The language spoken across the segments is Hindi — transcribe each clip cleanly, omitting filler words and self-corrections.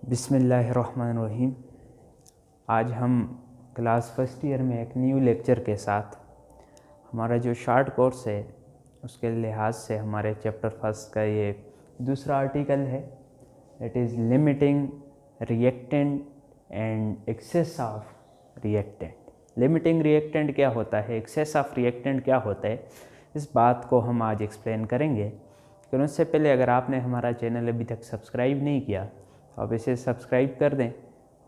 बिस्मिल्लाहिर्रहमानिर्रहीम। आज हम क्लास फर्स्ट ईयर में एक न्यू लेक्चर के साथ हमारा जो शॉर्ट कोर्स है उसके लिहाज से हमारे चैप्टर फर्स्ट का ये दूसरा आर्टिकल है। It is limiting reactant and excess of reactant. Limiting reactant क्या होता है, एक्सेस ऑफ रिएक्टेंट क्या होता है, इस बात को हम आज एक्सप्लेन करेंगे। लेकिन उससे पहले अगर आपने हमारा चैनल अभी तक सब्सक्राइब नहीं किया तो आप इसे सब्सक्राइब कर दें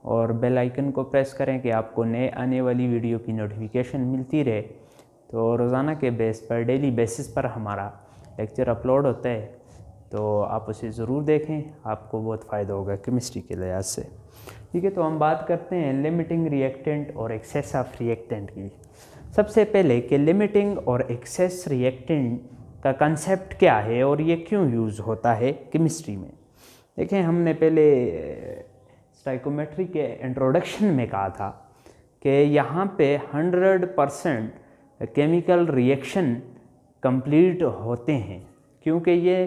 और बेल आइकन को प्रेस करें कि आपको नए आने वाली वीडियो की नोटिफिकेशन मिलती रहे। तो रोज़ाना के बेस पर, डेली बेसिस पर हमारा लेक्चर अपलोड होता है, तो आप उसे ज़रूर देखें, आपको बहुत फ़ायदा होगा केमिस्ट्री के लिहाज से। ठीक है, तो हम बात करते हैं लिमिटिंग रिएक्टेंट और एक्सेस ऑफ रिएक्टेंट की। सबसे पहले कि लिमिटिंग और एक्सेस रिएक्टेंट का कंसेप्ट क्या है और ये क्यों यूज़ होता है केमिस्ट्री में। देखें, हमने पहले स्टाइकोमेट्री के इंट्रोडक्शन में कहा था कि यहाँ पे 100% केमिकल रिएक्शन कंप्लीट होते हैं, क्योंकि ये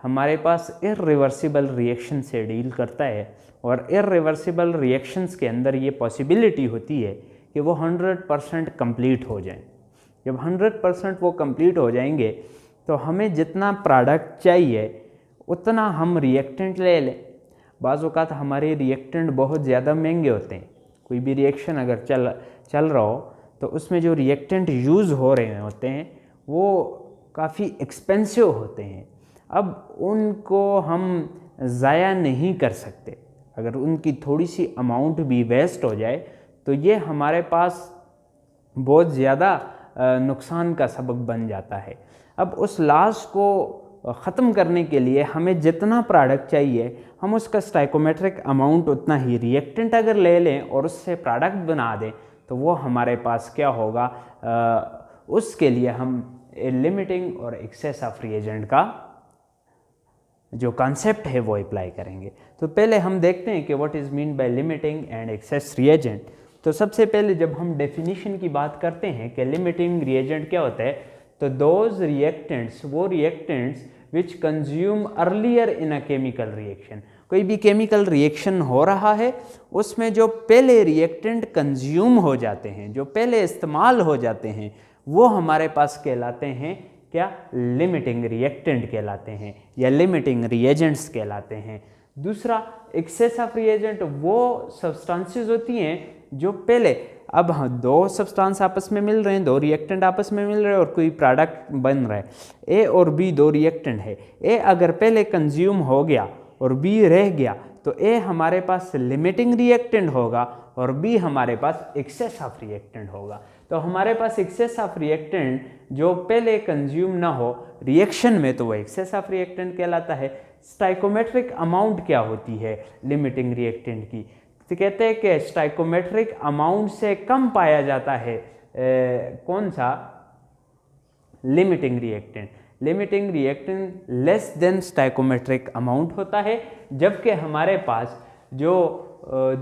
हमारे पास इर्रिवर्सिबल रिएक्शन से डील करता है और इर्रिवर्सिबल रिएक्शंस के अंदर ये पॉसिबिलिटी होती है कि वो 100% कंप्लीट हो जाएं। जब 100% वो कंप्लीट हो जाएंगे तो हमें जितना प्रोडक्ट चाहिए उतना हम रिएक्टेंट ले लें। बाज़ औक़ात हमारे रिएक्टेंट बहुत ज़्यादा महंगे होते हैं। कोई भी रिएक्शन अगर चल रहा हो तो उसमें जो रिएक्टेंट यूज़ हो रहे होते हैं वो काफ़ी एक्सपेंसिव होते हैं। अब उनको हम ज़ाया नहीं कर सकते। अगर उनकी थोड़ी सी अमाउंट भी वेस्ट हो जाए तो ये हमारे पास बहुत ज़्यादा नुकसान का सबब बन जाता है। अब उस लॉस को ख़त्म करने के लिए हमें जितना प्रोडक्ट चाहिए हम उसका स्टाइकोमेट्रिक अमाउंट उतना ही रिएक्टेंट अगर ले लें और उससे प्रोडक्ट बना दें तो वो हमारे पास क्या होगा, उसके लिए हम लिमिटिंग और एक्सेस ऑफ रिएजेंट का जो कॉन्सेप्ट है वो अप्लाई करेंगे। तो पहले हम देखते हैं कि what is mean by limiting and access reagent. तो सबसे पहले जब हम डेफिनेशन की बात करते हैं कि लिमिटिंग रिएजेंट क्या होता है, तो दोज रिएक्टेंट्स, वो reactants which consume earlier in a chemical reaction. कोई भी केमिकल रिएक्शन हो रहा है उसमें जो पहले रिएक्टेंट कंज्यूम हो जाते हैं, जो पहले इस्तेमाल हो जाते हैं, वो हमारे पास कहलाते हैं क्या, लिमिटिंग रिएक्टेंट कहलाते हैं या लिमिटिंग रिएजेंट्स कहलाते हैं। दूसरा एक्सेस ऑफ रिएजेंट, वो सब्सटेंसेस होती हैं जो पहले, अब दो सब्सटेंस आपस में मिल रहे हैं, दो रिएक्टेंट आपस में मिल रहे हैं और कोई प्रोडक्ट बन रहा है। ए और बी दो रिएक्टेंट है। ए अगर पहले कंज्यूम हो गया और बी रह गया तो ए हमारे पास लिमिटिंग रिएक्टेंट होगा और बी हमारे पास एक्सेस ऑफ रिएक्टेंट होगा। तो हमारे पास एक्सेस ऑफ रिएक्टेंट जो पहले कंज्यूम ना हो रिएक्शन में तो वो एक्सेस ऑफ रिएक्टेंट कहलाता है। स्टाइकोमेट्रिक अमाउंट क्या होती है लिमिटिंग रिएक्टेंट की, तो कहते हैं कि स्टाइकोमेट्रिक अमाउंट से कम पाया जाता है कौन सा, limiting reactant. Limiting reactant less than stoichiometric amount होता है, जबकि हमारे पास जो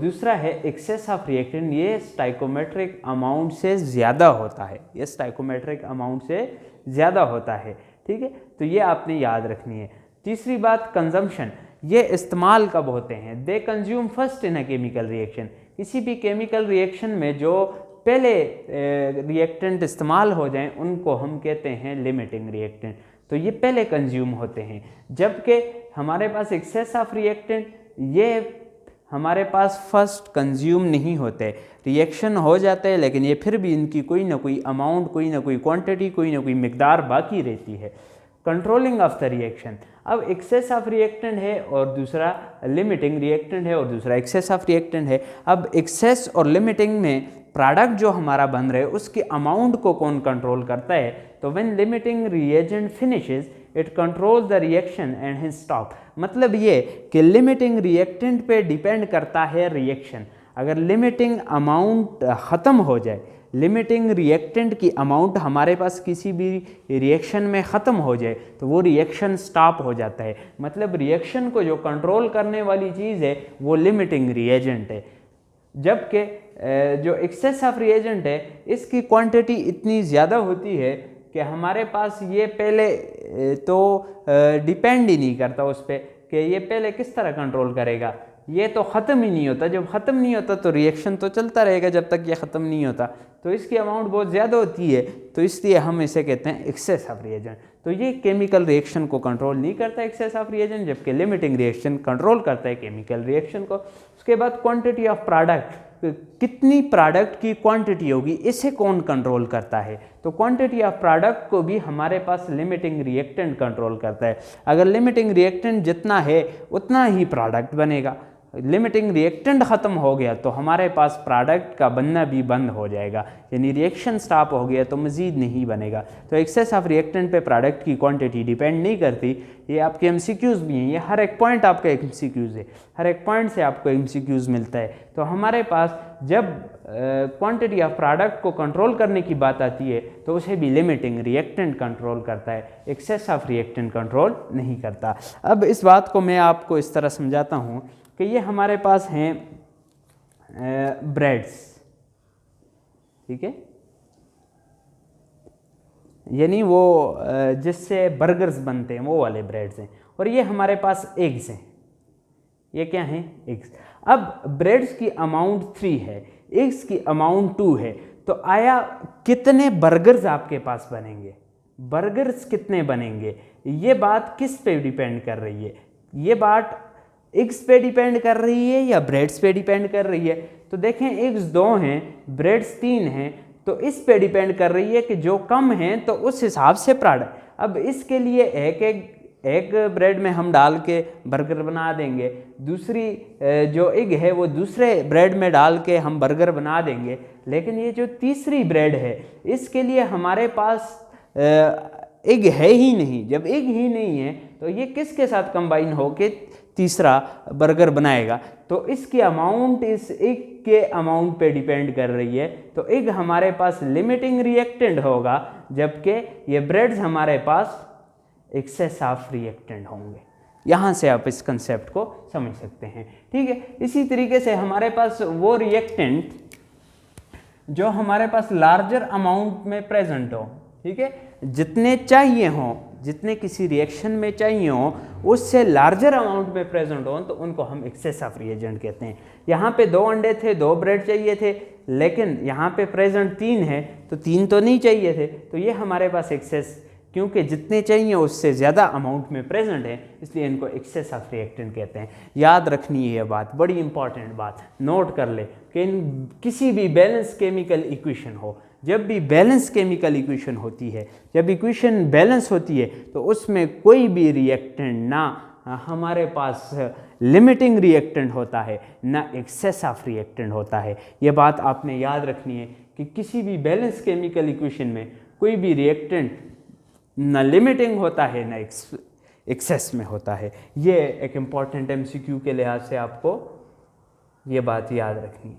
दूसरा है एक्सेस ऑफ रिएक्टेंट, ये स्टाइकोमेट्रिक अमाउंट से ज़्यादा होता है, ये स्टाइकोमेट्रिक अमाउंट से ज़्यादा होता है। ठीक है, तो ये आपने याद रखनी है। तीसरी बात कंजम्पशन, ये इस्तेमाल कब होते हैं, they consume first in a chemical reaction. किसी भी केमिकल रिएक्शन में जो पहले रिएक्टेंट इस्तेमाल हो जाएं उनको हम कहते हैं लिमिटिंग रिएक्टेंट, तो ये पहले कंज्यूम होते हैं। जबकि हमारे पास एक्सेस ऑफ रिएक्टेंट, ये हमारे पास फर्स्ट कंज्यूम नहीं होते, रिएक्शन हो जाता है लेकिन ये फिर भी इनकी कोई ना कोई अमाउंट, कोई ना कोई क्वांटिटी, कोई ना कोई मिकदार बाकी रहती है। कंट्रोलिंग ऑफ द रिएक्शन, अब एक्सेस ऑफ रिएक्टेंट है और दूसरा लिमिटिंग रिएक्टेंट है और दूसरा एक्सेस ऑफ रिएक्टेंट है। अब एक्सेस और लिमिटिंग में प्रोडक्ट जो हमारा बन रहा है उसकी अमाउंट को कौन कंट्रोल करता है, तो when limiting reagent finishes it controls the reaction and his stop. मतलब ये कि लिमिटिंग रिएक्टेंट पे डिपेंड करता है रिएक्शन। अगर लिमिटिंग अमाउंट ख़त्म हो जाए, लिमिटिंग रिएक्टेंट की अमाउंट हमारे पास किसी भी रिएक्शन में ख़त्म हो जाए तो वो रिएक्शन स्टॉप हो जाता है। मतलब रिएक्शन को जो कंट्रोल करने वाली चीज़ है वो लिमिटिंग रिएजेंट है। जबकि जो एक्सेस ऑफ रिएजेंट है इसकी क्वांटिटी इतनी ज़्यादा होती है कि हमारे पास ये पहले तो डिपेंड ही नहीं करता उस पर कि ये पहले किस तरह कंट्रोल करेगा, ये तो ख़त्म ही नहीं होता। जब ख़त्म नहीं होता तो रिएक्शन तो चलता रहेगा जब तक ये ख़त्म नहीं होता, तो इसकी अमाउंट बहुत ज़्यादा होती है, तो इसलिए हम इसे कहते हैं एक्सेस ऑफ रिएजेंट। तो ये केमिकल रिएक्शन को कंट्रोल नहीं करता एक्सेस ऑफ रिएजेंट, जबकि लिमिटिंग रिएक्शन कंट्रोल करता है केमिकल रिएक्शन को। उसके बाद क्वांटिटी ऑफ प्रोडक्ट, कितनी प्रोडक्ट की क्वांटिटी होगी, इसे कौन कंट्रोल करता है? तो क्वांटिटी ऑफ प्रोडक्ट को भी हमारे पास लिमिटिंग रिएक्टेंट कंट्रोल करता है। अगर लिमिटिंग रिएक्टेंट जितना है उतना ही प्रोडक्ट बनेगा। लिमिटिंग रिएक्टेंट ख़त्म हो गया तो हमारे पास प्रोडक्ट का बनना भी बंद हो जाएगा, यानी रिएक्शन स्टॉप हो गया तो मज़ीद नहीं बनेगा। तो एक्सेस ऑफ रिएक्टेंट पे प्रोडक्ट की क्वांटिटी डिपेंड नहीं करती। ये आपके एमसीक्यूज़ भी हैं, ये हर एक पॉइंट आपका एमसीक्यूज़ है, हर एक पॉइंट से आपको एमसीक्यूज़ मिलता है। तो हमारे पास जब क्वांटिटी ऑफ प्रोडक्ट को कंट्रोल करने की बात आती है तो उसे भी लिमिटिंग रिएक्टेंट कंट्रोल करता है, एक्सेस ऑफ रिएक्टेंट कंट्रोल नहीं करता। अब इस बात को मैं आपको इस तरह समझाता हूँ कि ये हमारे पास हैं ब्रेड्स, ठीक है, यानी वो जिससे बर्गर्स बनते हैं वो वाले ब्रेड्स हैं, और ये हमारे पास एग्स हैं। ये क्या हैं? एग्स। अब ब्रेड्स की अमाउंट 3 है, एग्स की अमाउंट 2 है, तो आया कितने बर्गर्स आपके पास बनेंगे? बर्गर्स कितने बनेंगे? ये बात किस पे डिपेंड कर रही है? ये बात एग्स पे डिपेंड कर रही है या ब्रेड्स पे डिपेंड कर रही है? तो देखें, एग्स 2 हैं, ब्रेड्स 3 हैं, तो इस पे डिपेंड कर रही है कि जो कम हैं तो उस हिसाब से प्रोडक्ट। अब इसके लिए एक ब्रेड में हम डाल के बर्गर बना देंगे, दूसरी जो एग है वो दूसरे ब्रेड में डाल के हम बर्गर बना देंगे, लेकिन ये जो तीसरी ब्रेड है इसके लिए हमारे पास एग है ही नहीं। जब एग ही नहीं है तो ये किसके साथ कंबाइन होके तीसरा बर्गर बनाएगा? तो इसकी अमाउंट इस एग के अमाउंट पे डिपेंड कर रही है। तो एग हमारे पास लिमिटिंग रिएक्टेंट होगा, जबकि ये ब्रेड्स हमारे पास एक्सेस ऑफ रिएक्टेंट होंगे। यहाँ से आप इस कंसेप्ट को समझ सकते हैं, ठीक है। इसी तरीके से हमारे पास वो रिएक्टेंट जो हमारे पास लार्जर अमाउंट में प्रेजेंट हो, ठीक है, जितने चाहिए हों, जितने किसी रिएक्शन में चाहिए हों उससे लार्जर अमाउंट में प्रेजेंट हों, तो उनको हम एक्सेस ऑफ रिएजेंट कहते हैं। यहाँ पे 2 अंडे थे, 2 ब्रेड चाहिए थे, लेकिन यहाँ पे प्रेजेंट 3 है तो 3 तो नहीं चाहिए थे, तो ये हमारे पास एक्सेस, क्योंकि जितने चाहिए उससे ज़्यादा अमाउंट में प्रेजेंट है, इसलिए इनको एक्सेस ऑफ रिएक्टेंट कहते हैं। याद रखनी है ये बात, बड़ी इंपॉर्टेंट बात, नोट कर ले कि किसी भी बैलेंस केमिकल इक्वेशन हो, जब भी बैलेंस केमिकल इक्वेशन होती है, जब इक्वेशन बैलेंस होती है तो उसमें कोई भी रिएक्टेंट ना हमारे पास लिमिटिंग रिएक्टेंट होता है ना एक्सेस ऑफ रिएक्टेंट होता है। ये बात आपने याद रखनी है कि किसी भी बैलेंस केमिकल इक्वेशन में कोई भी रिएक्टेंट ना लिमिटिंग होता है ना एक्सेस में होता है। ये एक इम्पॉर्टेंट एमसीक्यू के लिहाज से आपको ये बात याद रखनी है,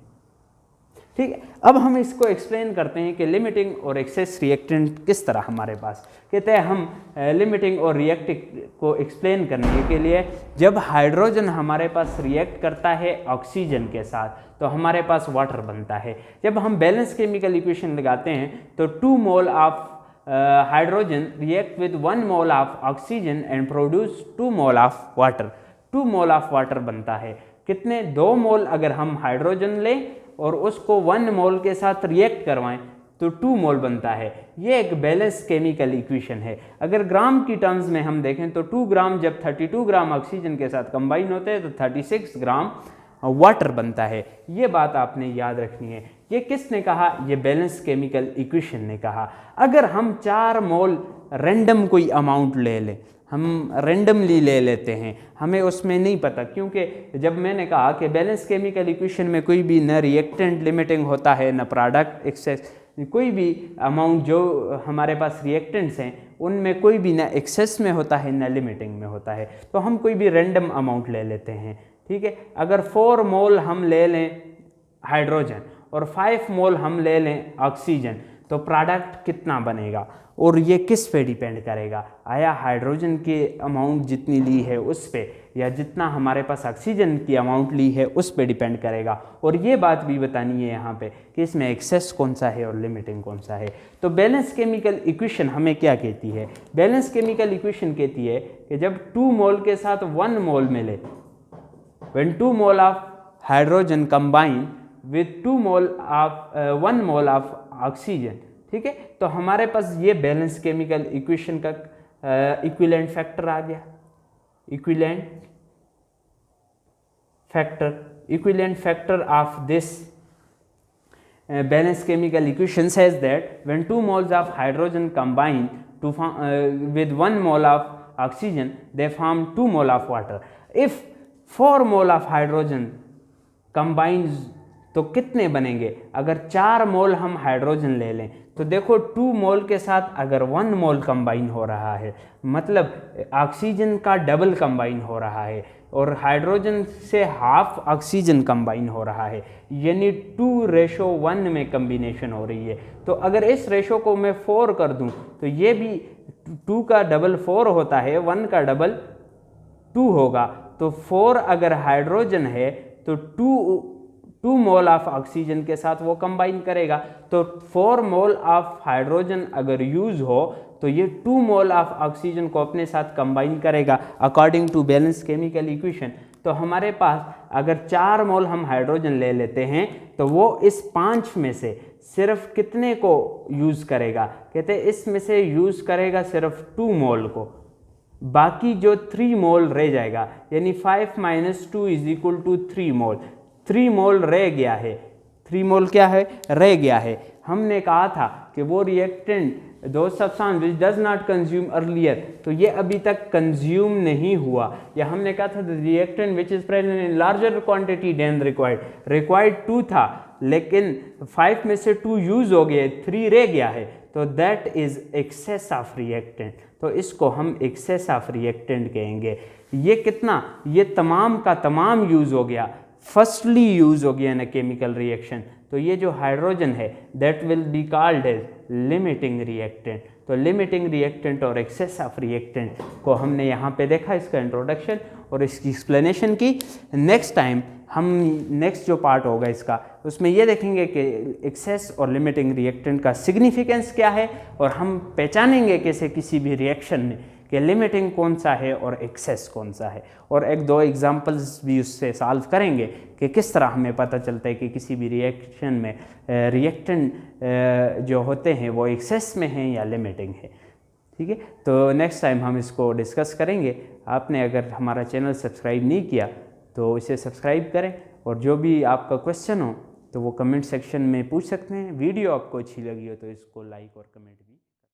ठीक है। अब हम इसको एक्सप्लेन करते हैं कि लिमिटिंग और एक्सेस रिएक्टेंट किस तरह हमारे पास। कहते हैं हम लिमिटिंग और रिएक्टिंग को एक्सप्लेन करने के लिए, जब हाइड्रोजन हमारे पास रिएक्ट करता है ऑक्सीजन के साथ तो हमारे पास वाटर बनता है। जब हम बैलेंस केमिकल इक्वेशन लगाते हैं तो 2 mole of hydrogen react with 1 mole of oxygen and produce 2 mole of water. 2 mole of water बनता है। कितने? 2 मोल अगर हम हाइड्रोजन लें और उसको 1 मोल के साथ रिएक्ट करवाएं तो 2 मोल बनता है। ये एक बैलेंस केमिकल इक्वेशन है। अगर ग्राम की टर्म्स में हम देखें तो 2 ग्राम जब 32 ग्राम ऑक्सीजन के साथ कंबाइन होते हैं तो 36 ग्राम वाटर बनता है। ये बात आपने याद रखनी है। ये किसने कहा? ये बैलेंस केमिकल इक्वेशन ने कहा। अगर हम 4 मोल रैंडम कोई अमाउंट ले लें, हम रैंडमली ले लेते हैं, हमें उसमें नहीं पता, क्योंकि जब मैंने कहा कि बैलेंस केमिकल इक्वेशन में कोई भी न रिएक्टेंट लिमिटिंग होता है न प्रोडक्ट एक्सेस, कोई भी अमाउंट जो हमारे पास रिएक्टेंट्स हैं उनमें कोई भी न एक्सेस में होता है न लिमिटिंग में होता है, तो हम कोई भी रैंडम अमाउंट ले लेते हैं, ठीक है। अगर 4 मोल हम ले लें हाइड्रोजन और 5 मोल हम ले लें ऑक्सीजन तो प्रोडक्ट कितना बनेगा? और ये किस पे डिपेंड करेगा? आया हाइड्रोजन की अमाउंट जितनी ली है उस पे, या जितना हमारे पास ऑक्सीजन की अमाउंट ली है उस पे डिपेंड करेगा। और ये बात भी बतानी है यहाँ पे कि इसमें एक्सेस कौन सा है और लिमिटिंग कौन सा है। तो बैलेंस केमिकल इक्वेशन हमें क्या कहती है? बैलेंस केमिकल इक्वेशन कहती है कि जब 2 मोल के साथ 1 मोल मिले when 2 mole of hydrogen combine with 1 mole of oxygen. ठीक है, तो हमारे पास ये बैलेंस केमिकल इक्वेशन का इक्विवेलेंट फैक्टर आ गया। Equivalent factor of this balanced chemical equation says that when 2 moles of hydrogen combine to with 1 mole of oxygen, they form 2 mole of water. If 4 mole of hydrogen combines, तो कितने बनेंगे? अगर 4 मोल हम हाइड्रोजन ले लें तो देखो 2 मोल के साथ अगर 1 मोल कंबाइन हो रहा है, मतलब ऑक्सीजन का डबल कंबाइन हो रहा है और हाइड्रोजन से हाफ ऑक्सीजन कंबाइन हो रहा है, यानी 2:1 में कम्बिनेशन हो रही है। तो अगर इस रेशो को मैं 4 कर दूं तो ये भी 2 का डबल 4 होता है, 1 का डबल 2 होगा। तो 4 अगर हाइड्रोजन है तो 2 मोल ऑफ ऑक्सीजन के साथ वो कंबाइन करेगा। तो 4 मोल ऑफ हाइड्रोजन अगर यूज हो तो ये 2 मोल ऑफ ऑक्सीजन को अपने साथ कंबाइन करेगा according to balance chemical equation. तो हमारे पास अगर 4 मोल हम हाइड्रोजन ले लेते हैं तो वो इस 5 में से सिर्फ कितने को यूज़ करेगा? कहते हैं इसमें से यूज़ करेगा सिर्फ 2 मोल को, बाकी जो 3 मोल रह जाएगा, यानी 5 - 2 = 3 मोल। 3 मोल रह गया है। 3 मोल क्या है? रह गया है। हमने कहा था कि वो रिएक्टेंट दो substance which does not consume earlier, तो ये अभी तक कंज्यूम नहीं हुआ। या हमने कहा था reactant which is present in larger quantity than required 2 था, लेकिन 5 में से 2 यूज हो गए, 3 रह गया है, तो that is excess of reactant. तो इसको हम एक्सेस ऑफ रिएक्टेंट कहेंगे। ये कितना? ये तमाम का तमाम यूज हो गया, फर्स्टली यूज हो गया इन केमिकल रिएक्शन। तो ये जो हाइड्रोजन है that will be called as limiting reactant. तो लिमिटिंग रिएक्टेंट और एक्सेस ऑफ रिएक्टेंट को हमने यहाँ पे देखा, इसका इंट्रोडक्शन और इसकी एक्सप्लेनेशन की। नेक्स्ट टाइम हम नेक्स्ट जो पार्ट होगा इसका, उसमें ये देखेंगे कि एक्सेस और लिमिटिंग रिएक्टेंट का सिग्निफिकेंस क्या है और हम पहचानेंगे कैसे किसी भी रिएक्शन में कि लिमिटिंग कौन सा है और एक्सेस कौन सा है, और 1-2 एग्जांपल्स भी उससे सॉल्व करेंगे कि किस तरह हमें पता चलता है कि किसी भी रिएक्शन में रिएक्टेंट जो होते हैं वो एक्सेस में हैं या लिमिटिंग है। ठीक है, तो नेक्स्ट टाइम हम इसको डिस्कस करेंगे। आपने अगर हमारा चैनल सब्सक्राइब नहीं किया तो इसे सब्सक्राइब करें, और जो भी आपका क्वेश्चन हो तो वो कमेंट सेक्शन में पूछ सकते हैं। वीडियो आपको अच्छी लगी हो तो इसको लाइक और कमेंट